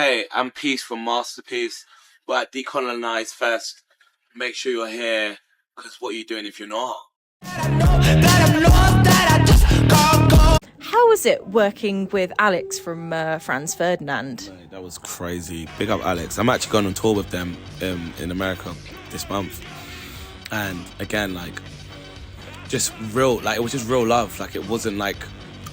Hey, I'm Peace from Masterpiece. We're at Decolonise Fest. Make sure you're here, because what are you doing if you're not? How was it working with Alex from Franz Ferdinand? That was crazy. Big up Alex. I'm actually going on tour with them in America this month. And again, like, just real, like, it was just real love. Like, it wasn't like,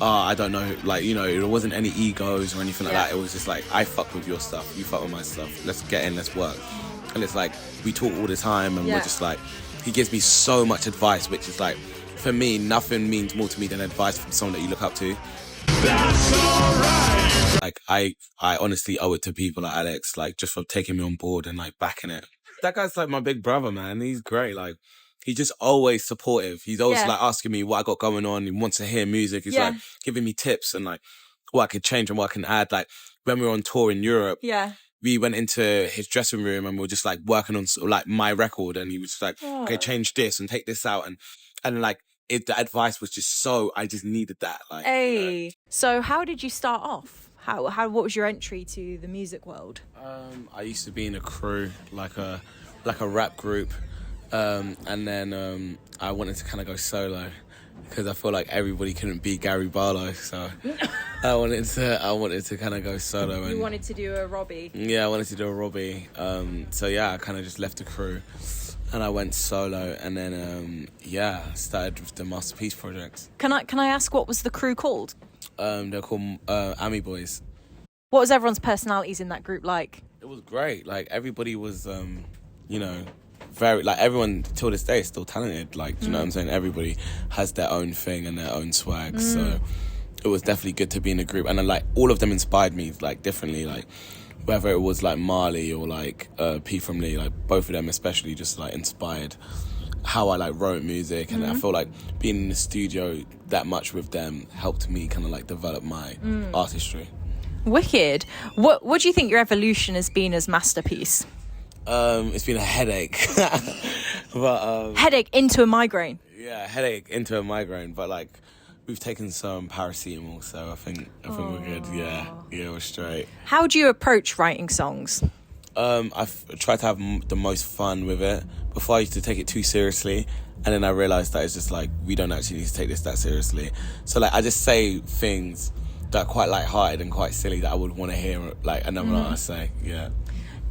I don't know, like, you know, it wasn't any egos or anything like that. It was just like, I fuck with your stuff, you fuck with my stuff. Let's get in, let's work. And it's like, we talk all the time and we're just like, he gives me so much advice, which is like, for me, nothing means more to me than advice from someone that you look up to. That's all right. Like, I honestly owe it to people like Alex, like, just for taking me on board and, like, backing it. That guy's, like, my big brother, man. He's great. Like, he's just always supportive. He's always, like, asking me what I got going on. He wants to hear music. He's, like, giving me tips and, like, what I could change and what I can add. Like, when we were on tour in Europe, we went into his dressing room and we were just, like, working on, like, my record. And he was just like, okay, change this and take this out. And like, the advice was just so, I just needed that. Like, hey. You know. So how did you start off? What was your entry to the music world? I used to be in a crew, like a rap group. And then I wanted to kind of go solo because I feel like everybody couldn't beat Gary Barlow. So I wanted to kind of go solo. You wanted to do a Robbie? Yeah, I wanted to do a Robbie. So yeah, I kind of just left the crew. And I went solo, and then started with the Masterpiece project. Can I ask what was the crew called? They're called Ami Boys. What was everyone's personalities in that group like? It was great. Like, everybody was, you know, very, like, everyone till this day is still talented. Like, do you know what I'm saying? Everybody has their own thing and their own swag. So it was definitely good to be in a group, and then, like, all of them inspired me, like, differently. Like, whether it was like Marley or like P from Lee, like both of them especially just like inspired how I like wrote music, and I feel like being in the studio that much with them helped me kind of like develop my artistry. Wicked. What do you think your evolution has been as Masterpiece? It's been a headache. But headache into a migraine. Yeah, headache into a migraine, but like we've taken some paracetamol, so I think we're good. Yeah, we're straight. How do you approach writing songs? I've tried to have the most fun with it. Before I used to take it too seriously, and then I realised that it's just like, we don't actually need to take this that seriously. So like, I just say things that are quite lighthearted and quite silly that I would want to hear like another artist say. Yeah.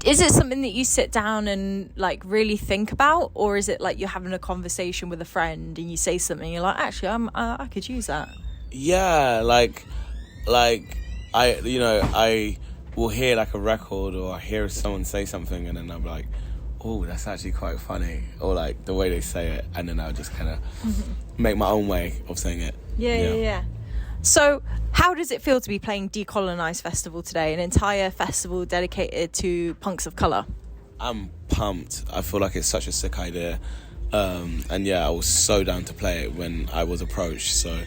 Is it something that you sit down and like really think about, or is it like you're having a conversation with a friend and you say something and you're like, actually, I could use that? Yeah, like I will hear like a record, or I hear someone say something, and then I'm like, oh, that's actually quite funny, or like the way they say it, and then I'll just kind of make my own way of saying it. Yeah. So how does it feel to be playing Decolonise Festival today, an entire festival dedicated to punks of colour? I'm pumped. I feel like it's such a sick idea. And yeah, I was so down to play it when I was approached. So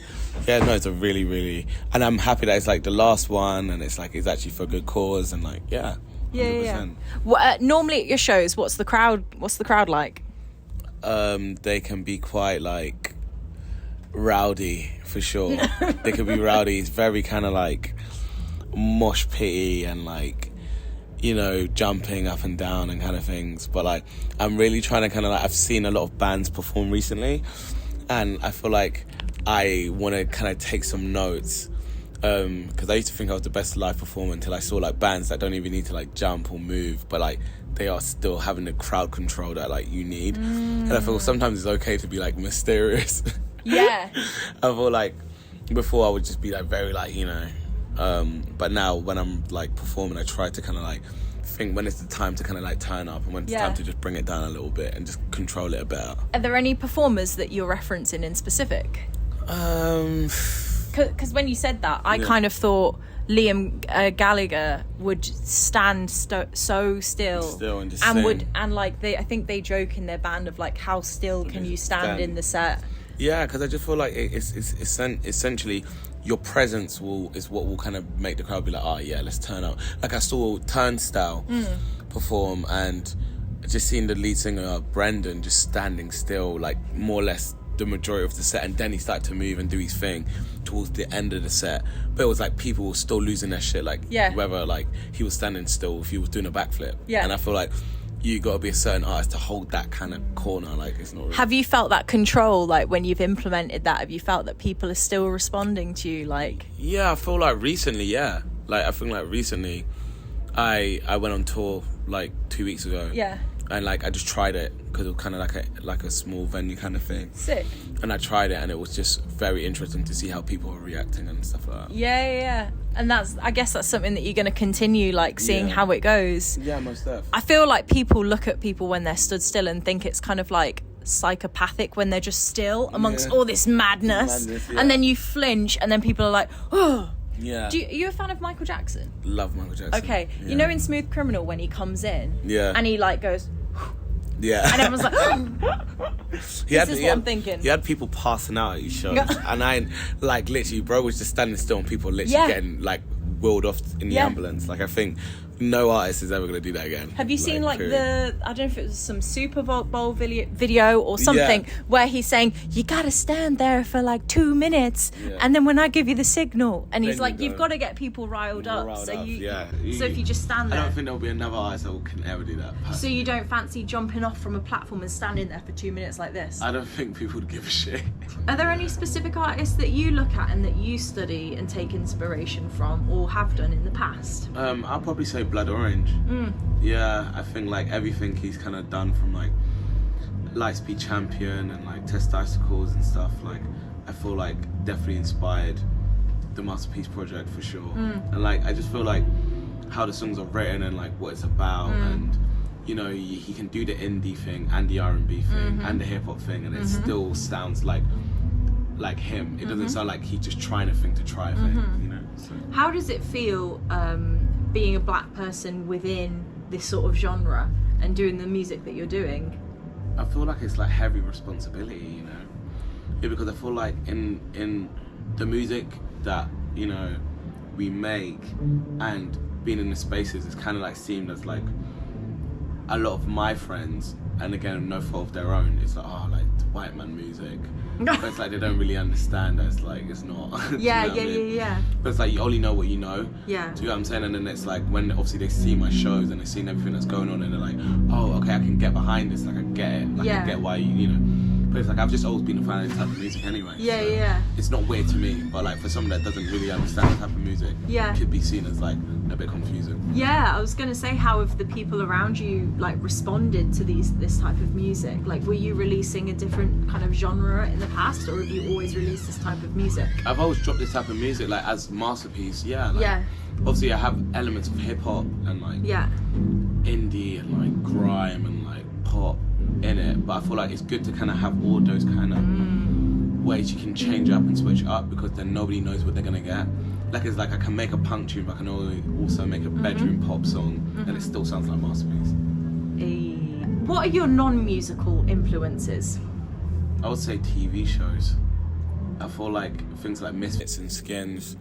yeah, no, it's a really, really... And I'm happy that it's like the last one, and it's like it's actually for a good cause, and like, yeah. 100%. Yeah. Well, normally at your shows, what's the crowd like? They can be quite like rowdy, for sure. They could be rowdy. It's very kind of like mosh pitty and like, you know, jumping up and down and kind of things. But like, I'm really trying to kind of like, I've seen a lot of bands perform recently, and I feel like I want to kind of take some notes, because I used to think I was the best live performer until I saw like bands that don't even need to like jump or move, but like they are still having the crowd control that like you need. And I feel sometimes it's okay to be like mysterious. Yeah. I feel like before I would just be like very like, you know, but now when I'm like performing, I try to kind of like think when it's the time to kind of like turn up, and when it's time to just bring it down a little bit and just control it a bit. Are there any performers that you're referencing in specific? Because when you said that, I kind of thought Liam Gallagher would stand so still and just and sing. would, and like I think they joke in their band of like, how still can you stand in the set? Yeah, because I just feel like it's essentially your presence is what will kind of make the crowd be like, oh yeah, let's turn up. Like I saw Turnstile perform, and just seeing the lead singer Brendan just standing still, like more or less the majority of the set, and then he started to move and do his thing towards the end of the set. But it was like people were still losing their shit, like whether like he was standing still, if he was doing a backflip. And I feel like you got to be a certain artist to hold that kind of corner. Like, it's not really... Have you felt that control, like, when you've implemented that? Have you felt that people are still responding to you, like... Yeah, I feel like recently, like, I think like recently I went on tour like 2 weeks ago, and like I just tried it because it was kind of like a small venue kind of thing. Sick. And I tried it, and it was just very interesting to see how people were reacting and stuff like that. And I guess that's something that you're going to continue, like, seeing how it goes. Yeah, most definitely. I feel like people look at people when they're stood still and think it's kind of like psychopathic when they're just still amongst all this madness. And then you flinch, and then people are like, oh. Yeah. Are you a fan of Michael Jackson? Love Michael Jackson. Okay. You know in Smooth Criminal when he comes in and he like goes... Yeah. And everyone's like, this is what I'm thinking. You had people passing out at your shows. And I, like, literally, bro was just standing still and people literally getting, like, wheeled off in the ambulance. Like, I think no artist is ever going to do that again. Have you seen, like, I don't know if it was some Super Bowl video or something where he's saying, you got to stand there for, like, 2 minutes and then when I give you the signal. And he's like, you've got to get people riled up. So if you just stand there. I don't think there'll be another artist that can ever do that. Personally. So you don't fancy jumping off from a platform and standing there for 2 minutes like this? I don't think people would give a shit. Are there any specific artists that you look at and that you study and take inspiration from or have done in the past? I'll probably say Blood Orange. Yeah, I think like everything he's kind of done from like Lightspeed Champion and like Testicles and stuff, like I feel like definitely inspired the Masterpiece Project for sure. And like I just feel like how the songs are written and like what it's about, and you know he can do the indie thing and the R&B thing and the hip hop thing, and it still sounds like him. It doesn't sound like he's just trying to try a thing, you know. So. How does it feel being a black person within this sort of genre and doing the music that you're doing? I feel like it's like heavy responsibility, you know. Yeah, because I feel like in the music that, you know, we make and being in the spaces, it's kind of like seemed as like a lot of my friends, and again no fault of their own, it's like, oh, like white man music. But it's like they don't really understand that it's like it's not. Yeah. But it's like you only know what you know. Yeah. Do you know what I'm saying? And then it's like when obviously they see my shows and they've seen everything that's going on, and they're like, oh, okay, I can get behind this. Like I get it. Like I get why you know. But it's like I've just always been a fan of this type of music anyway. Yeah. It's not weird to me, but like for someone that doesn't really understand that type of music, it could be seen as like a bit confusing. Yeah, I was gonna say, how have the people around you like responded to this type of music? Like, were you releasing a different kind of genre in the past, or have you always released this type of music? I've always dropped this type of music like as Masterpiece. Obviously I have elements of hip hop and like indie and like grime and like pop in it, but I feel like it's good to kind of have all those kind of ways you can change up and switch up, because then nobody knows what they're gonna get. Like it's like I can make a punk tune, but I can also make a bedroom pop song, and it still sounds like Masterpiece. What are your non-musical influences? I would say TV shows. I feel like things like Misfits and Skins,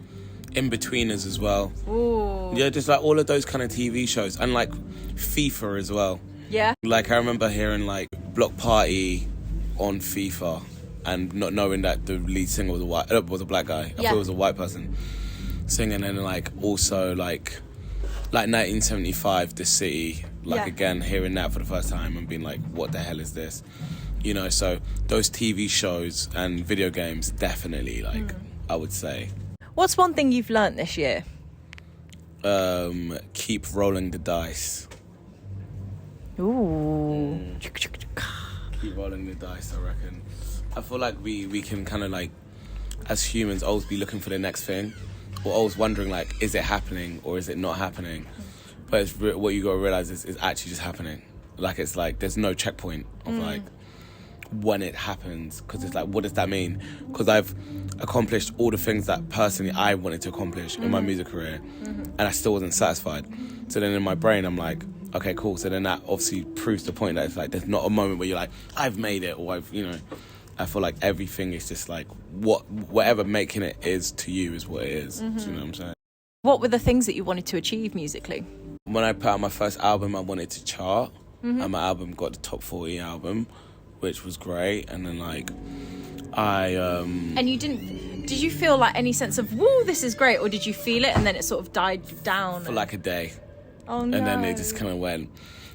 In-Betweeners as well. Ooh. Yeah, just like all of those kind of TV shows, and like FIFA as well. Yeah. Like I remember hearing like Block Party on FIFA and not knowing that the lead singer was a black guy. I thought it was a white person singing, and like also like 1975 The City, like again hearing that for the first time and being like, what the hell is this? You know, so those TV shows and video games definitely, like I would say. What's one thing you've learnt this year? Keep rolling the dice. Ooh. Keep rolling the dice, I reckon. I feel like we can kind of like, as humans, always be looking for the next thing. Or always wondering like, is it happening or is it not happening? But it's what you got to realise is actually just happening. Like it's like, there's no checkpoint of like, when it happens, because it's like, what does that mean? Because I've accomplished all the things that personally I wanted to accomplish in my music career, and I still wasn't satisfied. So then in my brain I'm like, okay, cool. So then that obviously proves the point that it's like there's not a moment where you're like, I've made it, or I've, you know, I feel like everything is just like whatever making it is to you is what it is. Do you know what I'm saying? What were the things that you wanted to achieve musically? When I put out my first album, I wanted to chart, and my album got the top 40 album. which was great. And then like And you did you feel like any sense of, woo, this is great, or did you feel it and then it sort of died down? for like a day. Oh no. And then it just kind of went.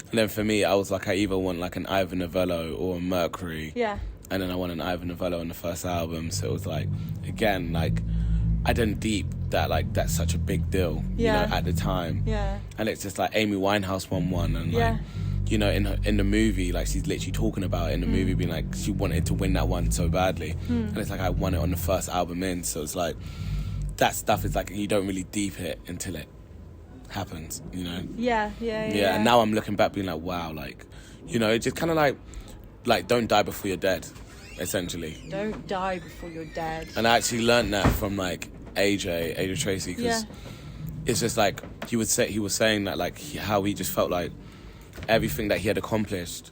And then for me, I was like, I either want like an Ivor Novello or a Mercury. Yeah. And then I want an Ivor Novello on the first album. So it was like, again, like, I didn't deep that like that's such a big deal, you know, at the time. Yeah. And it's just like Amy Winehouse won one, and Yeah. like, you know, in the movie, like she's literally talking about it in the movie, being like she wanted to win that one so badly, and it's like I won it on the first album in. So it's like that stuff is like you don't really deep it until it happens, you know. Yeah. And now I'm looking back, being like, wow, like, you know, it's just kind of like don't die before you're dead, essentially. Don't die before you're dead. And I actually learned that from like AJ Tracy, because it's just like he was saying that like how he just felt like everything that he had accomplished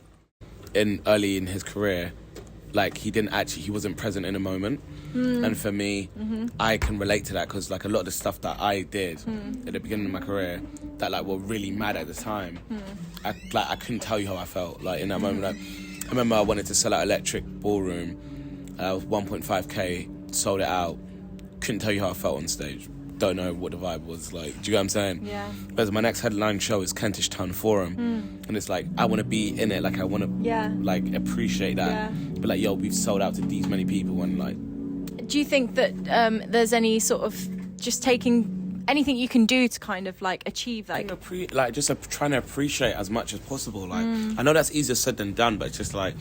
early in his career, like he wasn't present in a moment. And for me, I can relate to that, because like a lot of the stuff that I did at the beginning of my career that like were really mad at the time, I couldn't tell you how I felt like in that moment. Like, I remember I wanted to sell out Electric Ballroom, was 1.5k, sold it out, couldn't tell you how I felt on stage. Don't know what the vibe was like. Do you get what I'm saying? Yeah. Because my next headline show is Kentish Town Forum, and it's like I want to be in it. Like I want to like appreciate that. Yeah. But like, yo, we've sold out to these many people, and like. Do you think that there's any sort of just taking anything you can do to kind of like achieve that? Trying to appreciate as much as possible. Like I know that's easier said than done, but it's just like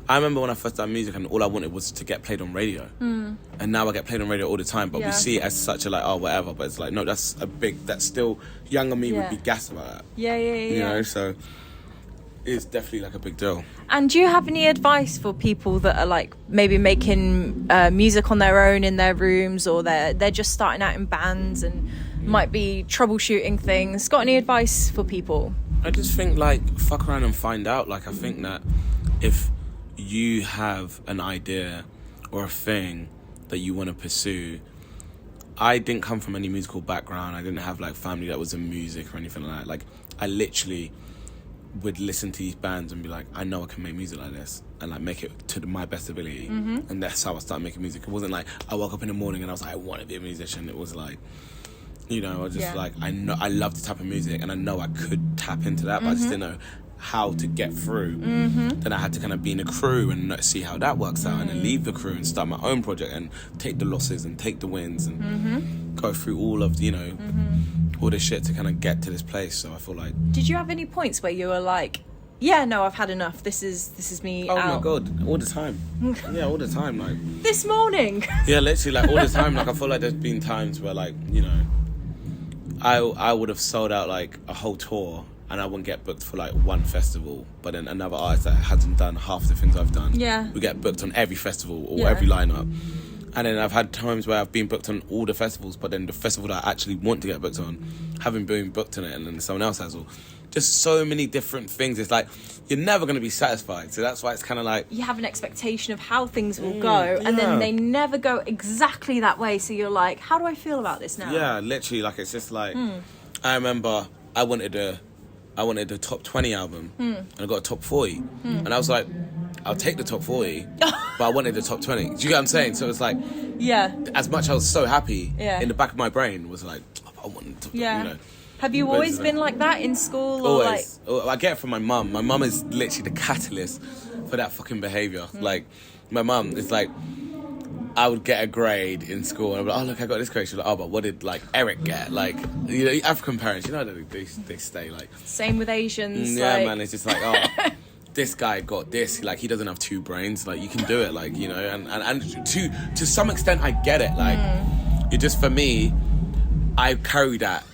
I remember when I first started music and all I wanted was to get played on radio, and now I get played on radio all the time. But we see it as such a like, oh, whatever. But it's like, no, that's still younger me would be gassed about that. Yeah. You know, so it's definitely like a big deal. And do you have any advice for people that are like maybe making music on their own in their rooms, or they're just starting out in bands and might be troubleshooting things? Got any advice for people? I just think like fuck around and find out. Like I think that if you have an idea or a thing that you want to pursue, I didn't come from any musical background. I didn't have like family that was in music or anything like that. Like I literally would listen to these bands and be like, I know I can make music like this and like make it to my best ability. And that's how I started making music. It wasn't like I woke up in the morning and I was like, I want to be a musician. It was like, you know, I was just like, I know I love to tap in music and I know I could tap into that, but I just didn't know how to get through. Then I had to kind of be in a crew and see how that works out, and then leave the crew and start my own project and take the losses and take the wins and go through all of, you know, all this shit to kind of get to this place. So I feel like, did you have any points where you were like, yeah, no, I've had enough, this is me oh out? my god, all the time. Yeah, all the time. Like this morning. yeah, literally, like all the time. Like I feel like there's been times where like, you know, I would have sold out like a whole tour and I wouldn't get booked for like one festival, but then another artist that hasn't done half the things I've done we get booked on every festival or every lineup. And then I've had times where I've been booked on all the festivals, but then the festival that I actually want to get booked on haven't been booked on it, and then someone else has. Or just so many different things. It's like you're never going to be satisfied. So that's why it's kind of like you have an expectation of how things will go, and then they never go exactly that way. So you're like, how do I feel about this now? Yeah, literally, like it's just like I remember I wanted a top 20 album, and I got a top 40, and I was like, I'll take the top 40, but I wanted the top 20. Do you get what I'm saying? So it's like, as much I was so happy, in the back of my brain was like, I wanted to, you know. Have you always been like that in school? Always. Or I get it from my mum. My mum is literally the catalyst for that fucking behaviour. Like, my mum is like, I would get a grade in school and I'd be like, oh, look, I got this grade. She's like, oh, but what did, like, Eric get? Like, you know, African parents, you know, they stay, like... Same with Asians. Yeah, like... man, it's just like, oh, this guy got this. Like, he doesn't have two brains. Like, you can do it, like, you know. And to some extent, I get it. Like, it just, for me, I carry that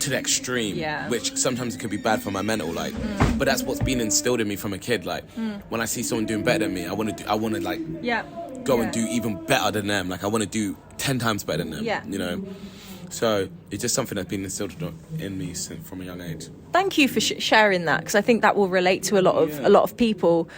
to the extreme, which sometimes it could be bad for my mental, like, but that's what's been instilled in me from a kid. Like, when I see someone doing better than me, I want to like... go and do even better than them. Like I want to do 10 times better than them, you know. So it's just something that's been instilled in me from a young age. Thank you for sharing that, because I think that will relate to a lot of people.